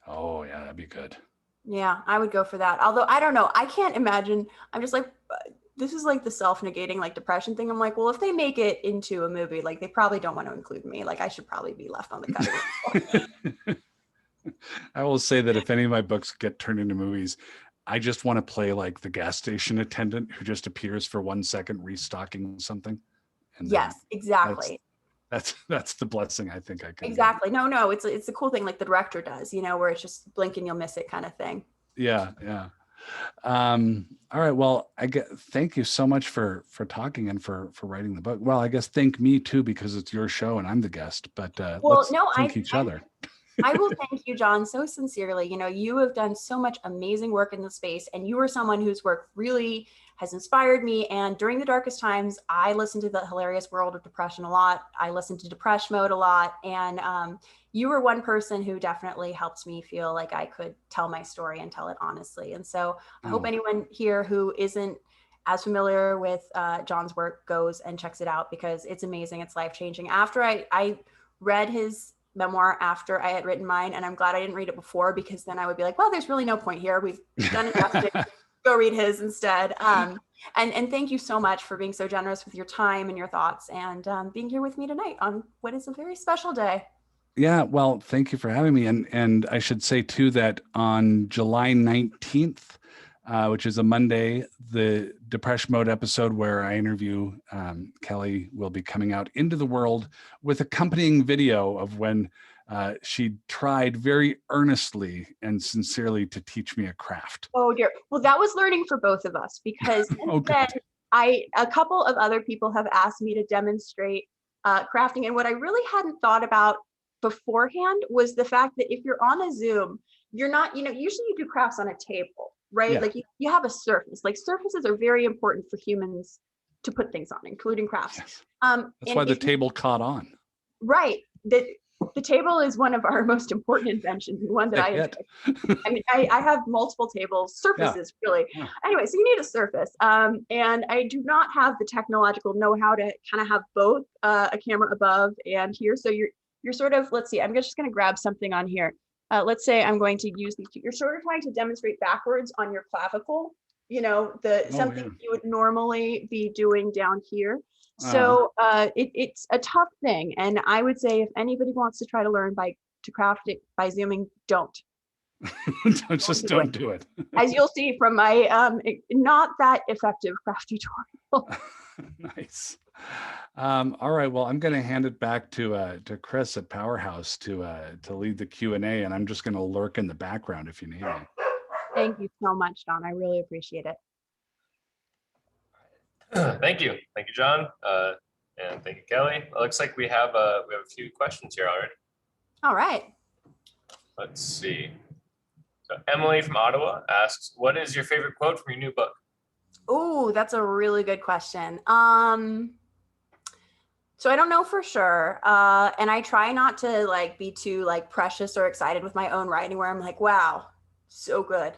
Oh yeah, that'd be good. Yeah, I would go for that. Although I don't know, I can't imagine. I'm just like, this is like the self-negating like depression thing. I'm like, well, if they make it into a movie, like they probably don't want to include me. Like I should probably be left on the cutting room. I will say that if any of my books get turned into movies, I just want to play like the gas station attendant who just appears for 1 second restocking something. And Yes, exactly. That's the blessing I think I can Exactly. No, it's a cool thing like the director does, where it's just blink and you'll miss it kind of thing. Yeah. All right. Well, thank you so much for talking and for writing the book. Well, I guess thank me too, because it's your show and I'm the guest, but let's thank each other. I will thank you, John, so sincerely. You have done so much amazing work in the space, and you are someone whose work really has inspired me. And during the darkest times, I listened to The Hilarious World of Depression a lot. I listened to Depeche Mode a lot. And you were one person who definitely helped me feel like I could tell my story and tell it honestly. And so I hope anyone here who isn't as familiar with John's work goes and checks it out, because it's amazing. It's life-changing. After I read his memoir after I had written mine, and I'm glad I didn't read it before, because then I would be like, well, there's really no point here. We've done enough. Go read his instead. And thank you so much for being so generous with your time and your thoughts, and being here with me tonight on what is a very special day. Yeah, well, thank you for having me. And I should say too that on July 19th, which is a Monday, the Depeche Mode episode where I interview Kelly will be coming out into the world with accompanying video of when she tried very earnestly and sincerely to teach me a craft. Oh dear. Well, that was learning for both of us, because then a couple of other people have asked me to demonstrate crafting. And what I really hadn't thought about beforehand was the fact that if you're on a Zoom, you're not, usually you do crafts on a table, right? Yeah. Like you have a surface. Like surfaces are very important for humans to put things on, including crafts. Yes. That's why the table caught on. Right. The table is one of our most important inventions, and one that I mean, I have multiple tables, surfaces, really. Yeah. Anyway, so you need a surface. And I do not have the technological know-how to kind of have both a camera above and here. So you're sort of, let's see, I'm just going to grab something on here. Let's say I'm going to use these two. You're sort of trying to demonstrate backwards on your clavicle, something you would normally be doing down here. So it's a tough thing. And I would say if anybody wants to try to learn to craft it by Zooming, don't. Don't do it. As you'll see from my not that effective craft tutorial. Nice. All right. Well, I'm going to hand it back to Chris at Powerhouse to lead the Q&A, and I'm just going to lurk in the background if you need me. Thank you so much, Don. I really appreciate it. Thank you, John, and thank you, Kelly. It looks like we have a few questions here already. All right. Let's see. So Emily from Ottawa asks, "What is your favorite quote from your new book?" Oh, that's a really good question. So I don't know for sure, and I try not to be too precious or excited with my own writing, where I'm like, wow, so good.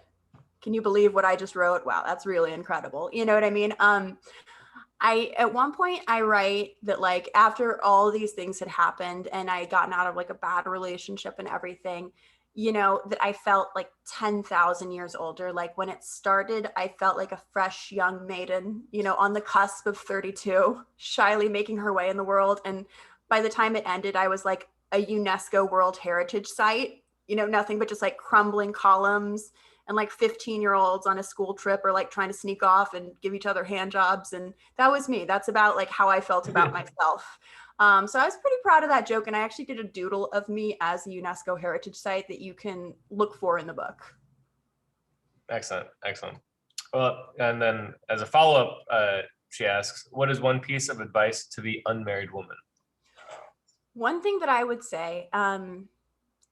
can you believe what I just wrote? Wow, that's really incredible. You know what I mean? At one point I write that like after all these things had happened and I had gotten out of like a bad relationship and everything, you know, that I felt like 10,000 years older. Like when it started, I felt like a fresh young maiden, you know, on the cusp of 32, shyly making her way in the world. And by the time it ended, I was like a UNESCO World Heritage Site, you know, nothing but just like crumbling columns and like 15-year-olds on a school trip or like trying to sneak off and give each other hand jobs. And that was me. That's about like how I felt about myself. So I was pretty proud of that joke. And I actually did a doodle of me as a UNESCO heritage site that you can look for in the book. Excellent. Well, and then as a follow-up, she asks, what is one piece of advice to the unmarried woman? One thing that I would say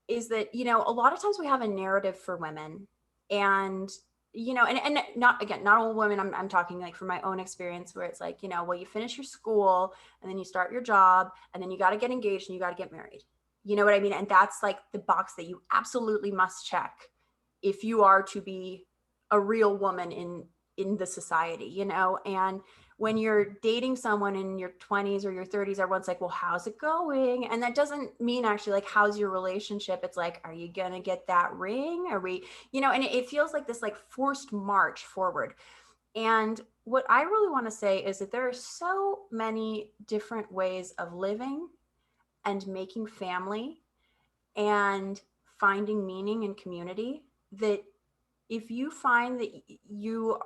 is that, you know, a lot of times we have a narrative for women, and you know, and not, again, not all women, I'm talking like from my own experience, where it's like, you know, well, you finish your school and then you start your job and then you got to get engaged and you got to get married. You know what I mean? And that's like the box that you absolutely must check if you are to be a real woman in the society, you know. And when you're dating someone in your 20s or your 30s, everyone's like, well, how's it going? And that doesn't mean actually like, how's your relationship? It's like, are you going to get that ring? Are we, you know, and it feels like this like forced march forward. And what I really want to say is that there are so many different ways of living and making family and finding meaning in community, that if you find that you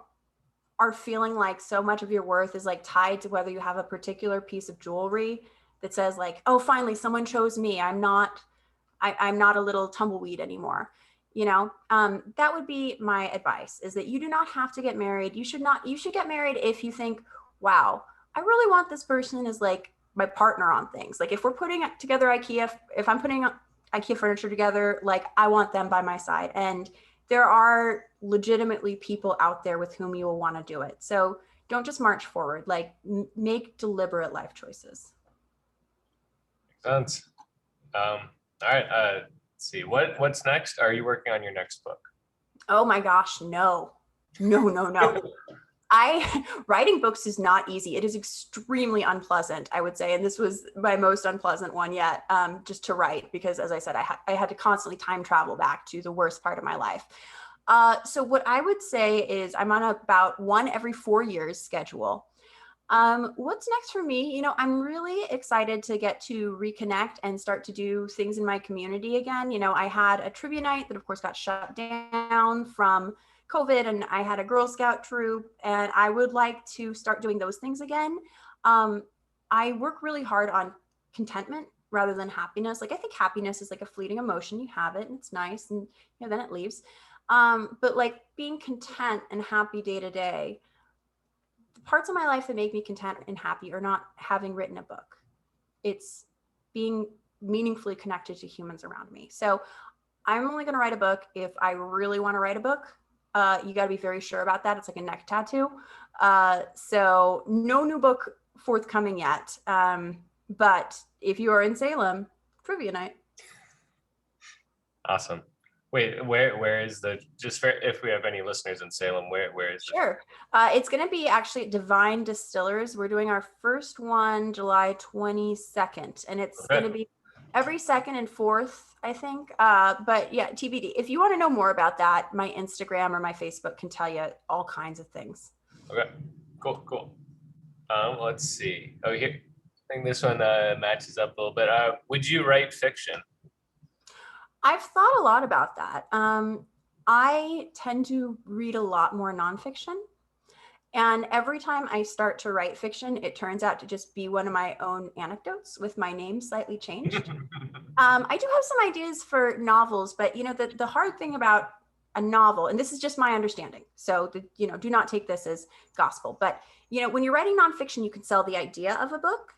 are feeling like so much of your worth is like tied to whether you have a particular piece of jewelry that says like, oh, finally someone chose me, I'm not a little tumbleweed anymore, you know, that would be my advice, is that you do not have to get married. You should get married if you think, wow, I really want this person as like my partner on things. Like if we're putting together IKEA, if I'm putting IKEA furniture together, like I want them by my side. And there are legitimately people out there with whom you will want to do it. So don't just march forward, like make deliberate life choices. Makes sense. All right. Let's see. What's next? Are you working on your next book? Oh my gosh, no. Writing books is not easy. It is extremely unpleasant, I would say. And this was my most unpleasant one yet, just to write, because as I said, I had to constantly time travel back to the worst part of my life. So what I would say is I'm on about 1 every 4 years schedule. What's next for me? You know, I'm really excited to get to reconnect and start to do things in my community again. You know, I had a trivia night that of course got shut down from COVID, and I had a Girl Scout troop, and I would like to start doing those things again. I work really hard on contentment rather than happiness. Like I think happiness is like a fleeting emotion. You have it and it's nice, and you know, then it leaves. But like being content and happy day to day, the parts of my life that make me content and happy are not having written a book. It's being meaningfully connected to humans around me. So I'm only going to write a book if I really want to write a book. You got to be very sure about that. It's like a neck tattoo. So no new book forthcoming yet. But if you are in Salem, trivia night. Awesome. Wait, where is just for if we have any listeners in Salem, where is it? Sure. It's going to be actually at Divine Distillers. We're doing our first one July 22nd, and it's going to be every second and fourth, I think. But yeah, TBD. If you want to know more about that, my Instagram or my Facebook can tell you all kinds of things. Okay, cool. Let's see. Oh, here, I think this one matches up a little bit. Would you write fiction? I've thought a lot about that. I tend to read a lot more nonfiction. And every time I start to write fiction, it turns out to just be one of my own anecdotes with my name slightly changed. I do have some ideas for novels, but you know, the hard thing about a novel, and this is just my understanding, so you know, do not take this as gospel, but you know, when you're writing nonfiction, you can sell the idea of a book,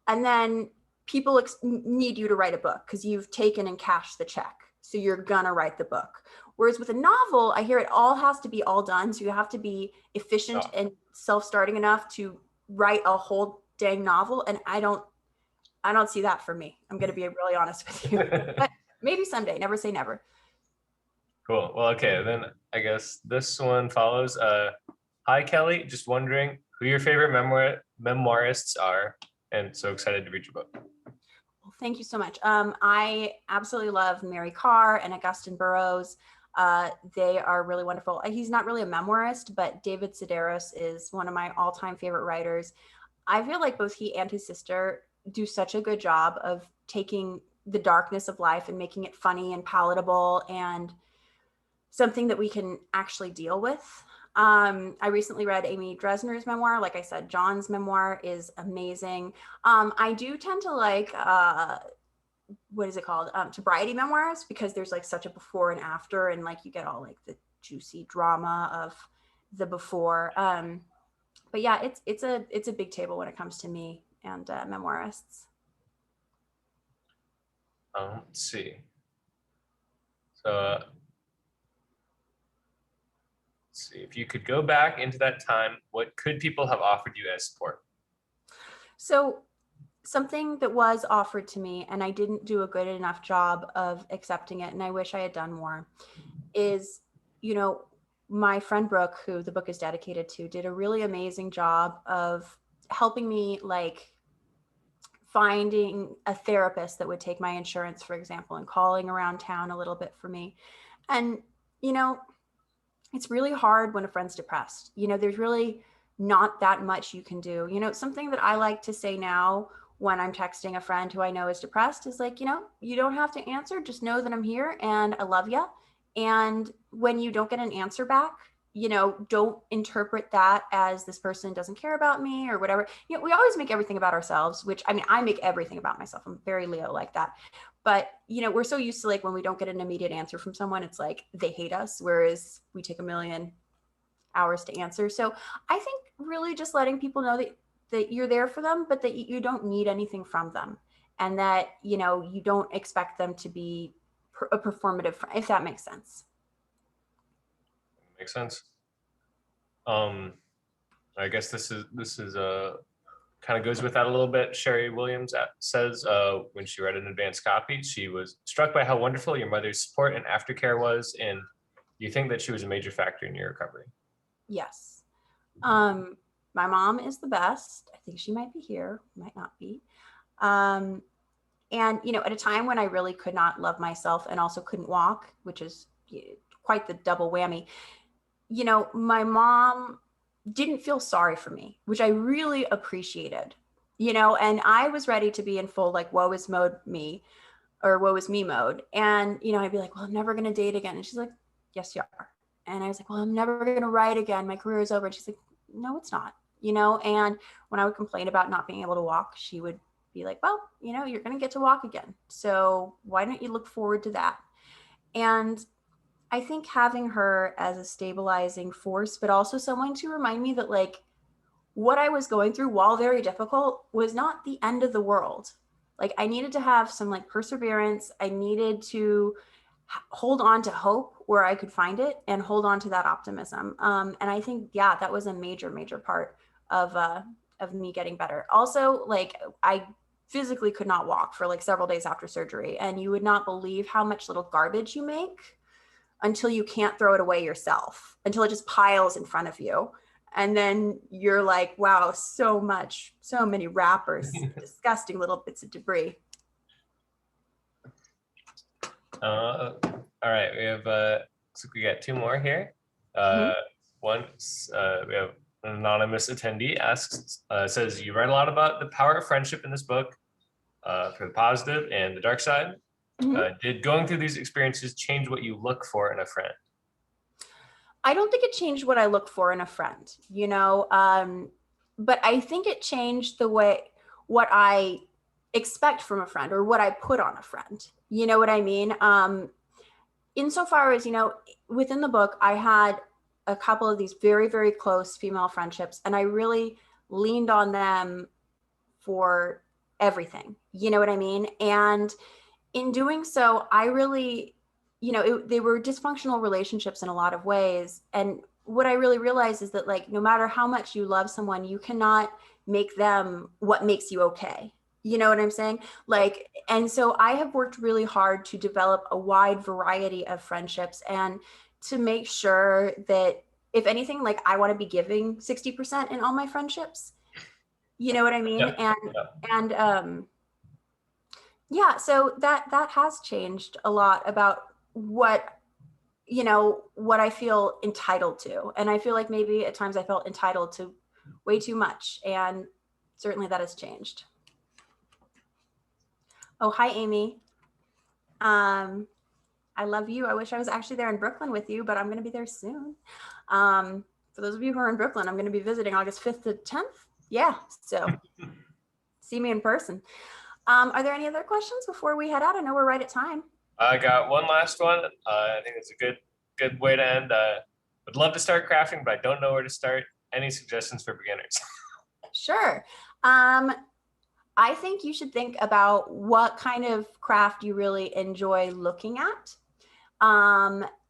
and then people need you to write a book because you've taken and cashed the check. So you're gonna write the book. Whereas with a novel, I hear it all has to be all done. So you have to be efficient and self-starting enough to write a whole dang novel. And I don't see that for me. I'm gonna be really honest with you. But maybe someday, never say never. Cool. Well, okay, then I guess this one follows. Hi, Kelly. Just wondering who your favorite memoirists are, and so excited to read your book. Well, thank you so much. I absolutely love Mary Karr and Augustin Burroughs. They are really wonderful. He's not really a memoirist, but David Sedaris is one of my all-time favorite writers. I feel like both he and his sister do such a good job of taking the darkness of life and making it funny and palatable and something that we can actually deal with. I recently read Amy Dresner's memoir. Like I said, John's memoir is amazing. I do tend to like, what is it called? Sobriety memoirs, because there's like such a before and after, and like you get all like the juicy drama of the before. But yeah, it's a big table when it comes to me and memoirists. Let's see. So let's see, if you could go back into that time, what could people have offered you as support? So something that was offered to me, and I didn't do a good enough job of accepting it, and I wish I had done more, is, my friend Brooke, who the book is dedicated to, did a really amazing job of helping me, like finding a therapist that would take my insurance, for example, and calling around town a little bit for me. And, it's really hard when a friend's depressed. There's really not that much you can do. Something that I like to say now when I'm texting a friend who I know is depressed is like, you don't have to answer. Just know that I'm here and I love you. And when you don't get an answer back, don't interpret that as this person doesn't care about me or whatever. We always make everything about ourselves, which, I make everything about myself. I'm very Leo like that. But, we're so used to, like, when we don't get an immediate answer from someone, it's like they hate us, whereas we take a million hours to answer. So I think really just letting people know that you're there for them, but that you don't need anything from them, and that, you don't expect them to be a performative, if that makes sense. Makes sense. I guess this is kind of goes with that a little bit. Sherry Williams says when she read an advanced copy, she was struck by how wonderful your mother's support and aftercare was, and you think that she was a major factor in your recovery. Yes. My mom is the best. I think she might be here, might not be. And, at a time when I really could not love myself and also couldn't walk, which is quite the double whammy, my mom didn't feel sorry for me, which I really appreciated, and I was ready to be in full, like, woe is me mode. And, I'd be like, well, I'm never going to date again. And she's like, yes, you are. And I was like, well, I'm never going to write again. My career is over. And she's like, no, it's not, and when I would complain about not being able to walk, she would be like, well, you're going to get to walk again. So why don't you look forward to that? And I think having her as a stabilizing force, but also someone to remind me that, like, what I was going through, while very difficult, was not the end of the world. Like, I needed to have some, like, perseverance. I needed to hold on to hope where I could find it and hold on to that optimism. And I think, yeah, that was a major, major part of me getting better. Also, like, I physically could not walk for like several days after surgery. And you would not believe how much little garbage you make until you can't throw it away yourself, until it just piles in front of you. And then you're like, wow, so many wrappers, disgusting little bits of debris. All right, we have looks like we got two more here. One, we have an anonymous attendee asks, says, you write a lot about the power of friendship in this book, for the positive and the dark side. Did going through these experiences change what you look for in a friend? I don't think it changed what I look for in a friend, but I think it changed what I expect from a friend, or what I put on a friend. You know what I mean? Insofar as, within the book, I had a couple of these very, very close female friendships, and I really leaned on them for everything. You know what I mean? And in doing so, I really, they were dysfunctional relationships in a lot of ways. And what I really realized is that, like, no matter how much you love someone, you cannot make them what makes you okay. You know what I'm saying? Like, and so I have worked really hard to develop a wide variety of friendships and to make sure that if anything, like I want to be giving 60% in all my friendships. You know what I mean? Yep. And yeah, so that has changed a lot about what, you know, what I feel entitled to. And I feel like maybe at times I felt entitled to way too much. And certainly that has changed. Oh, hi, Amy. I love you. I wish I was actually there in Brooklyn with you, but I'm going to be there soon. For those of you who are in Brooklyn, I'm going to be visiting August 5th to 10th. Yeah, so see me in person. Are there any other questions before we head out? I know we're right at time. I got one last one. I think it's a good way to end. Would love to start crafting, but I don't know where to start. Any suggestions for beginners? Sure. I think you should think about what kind of craft you really enjoy looking at.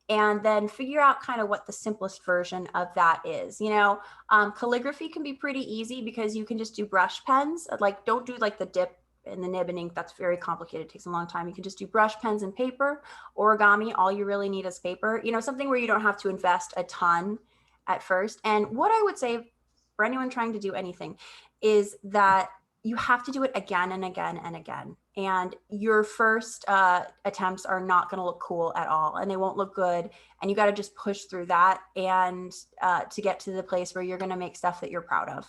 And then figure out kind of what the simplest version of that is. You know, calligraphy can be pretty easy because you can just do brush pens. Like, don't do like the dip and the nib and ink. That's very complicated. It takes a long time. You can just do brush pens and paper. Origami, all you really need is paper. You know, something where you don't have to invest a ton at first. And what I would say for anyone trying to do anything is that you have to do it again and again and again. And your first attempts are not going to look cool at all, and they won't look good. And you got to just push through that and to get to the place where you're going to make stuff that you're proud of.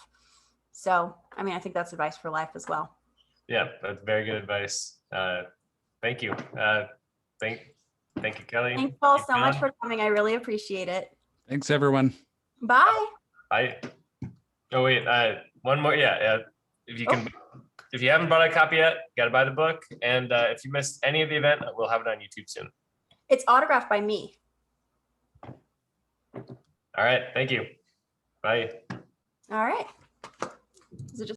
So, I mean, I think that's advice for life as well. Yeah, that's very good advice. Thank you. Thank you, Kelly. Thank you all so much for coming. I really appreciate it. Thanks, everyone. Bye. Oh wait, one more. Yeah. If you haven't bought a copy yet, got to buy the book. And if you missed any of the event, we'll have it on YouTube soon. It's autographed by me. All right. Thank you. Bye. All right. Is it just